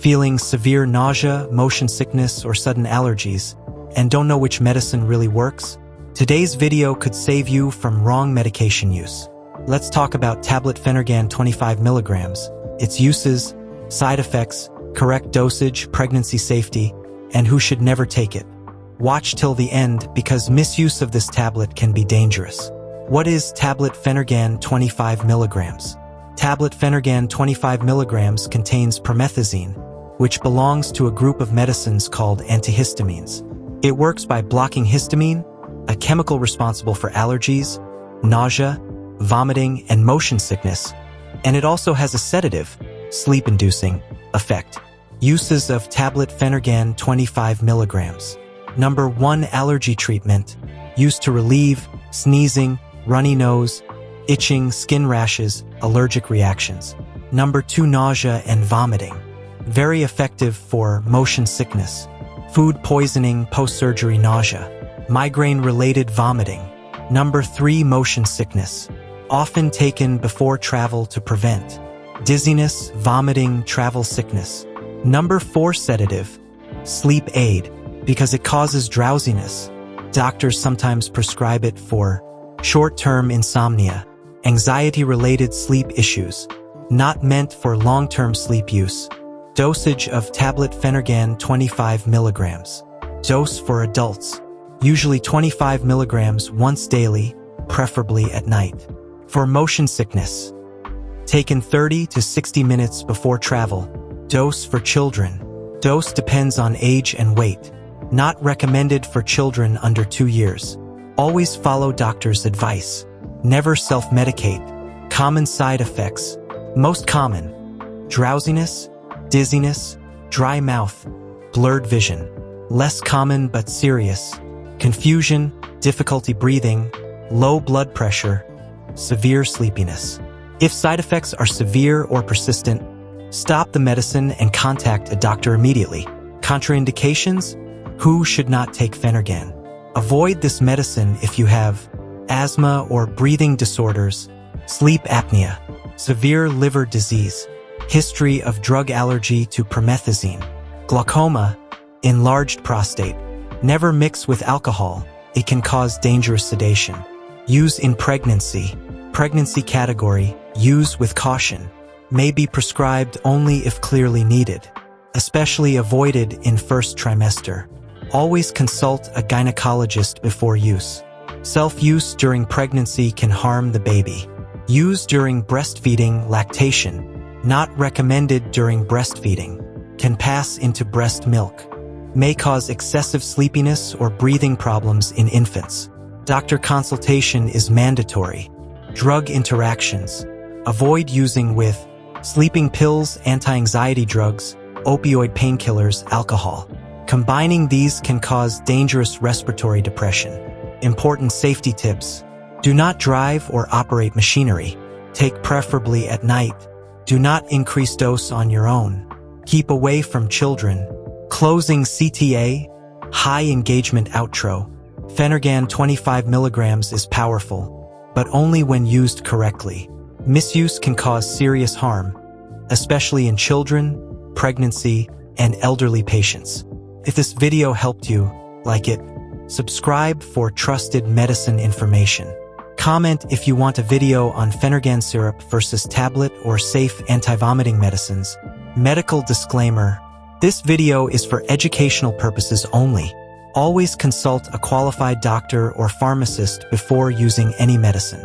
feeling severe nausea, motion sickness, or sudden allergies, and don't know which medicine really works? Today's video could save you from wrong medication use. Let's talk about tablet Phenergan 25 milligrams, its uses, side effects, correct dosage, pregnancy safety, and who should never take it. Watch till the end because misuse of this tablet can be dangerous. What is tablet Phenergan 25 milligrams? Tablet Phenergan 25 milligrams contains promethazine, which belongs to a group of medicines called antihistamines. It works by blocking histamine, a chemical responsible for allergies, nausea, vomiting, and motion sickness, and it also has a sedative, sleep-inducing effect. Uses of tablet Phenergan 25 milligrams. Number 1, allergy treatment, used to relieve sneezing, runny nose, itching, skin rashes, allergic reactions. Number 2, nausea and vomiting, very effective for motion sickness, food poisoning, post-surgery nausea, migraine-related vomiting. Number 3, motion sickness, often taken before travel to prevent dizziness, vomiting, travel sickness. Number 4, sedative, sleep aid, because it causes drowsiness. Doctors sometimes prescribe it for short-term insomnia, anxiety-related sleep issues, not meant for long-term sleep use. Dosage of tablet Phenergan 25 milligrams. Dose for adults, usually 25 milligrams once daily, preferably at night. For motion sickness, taken 30 to 60 minutes before travel. Dose for children. Dose depends on age and weight. Not recommended for children under 2 years. Always follow doctor's advice. Never self-medicate. Common side effects. Most common: drowsiness, dizziness, dry mouth, blurred vision. Less common but serious: confusion, difficulty breathing, low blood pressure, severe sleepiness. If side effects are severe or persistent, stop the medicine and contact a doctor immediately. Contraindications: who should not take Phenergan? Avoid this medicine if you have asthma or breathing disorders, sleep apnea, severe liver disease, history of drug allergy to promethazine, glaucoma, enlarged prostate. Never mix with alcohol. It can cause dangerous sedation. Use in pregnancy. Pregnancy category, use with caution. May be prescribed only if clearly needed. Especially avoided in first trimester. Always consult a gynecologist before use. Self-use during pregnancy can harm the baby. Use during breastfeeding, lactation. Not recommended during breastfeeding. Can pass into breast milk. May cause excessive sleepiness or breathing problems in infants. Doctor consultation is mandatory. Drug interactions. Avoid using with sleeping pills, anti-anxiety drugs, opioid painkillers, alcohol. Combining these can cause dangerous respiratory depression. Important safety tips: do not drive or operate machinery. Take preferably at night. Do not increase dose on your own. Keep away from children. Closing CTA, high engagement outro. Phenergan 25 milligrams is powerful, but only when used correctly. Misuse can cause serious harm, especially in children, pregnancy, and elderly patients. If this video helped you, like it, subscribe for trusted medicine information. Comment if you want a video on Phenergan syrup versus tablet or safe anti-vomiting medicines. Medical disclaimer: this video is for educational purposes only. Always consult a qualified doctor or pharmacist before using any medicine.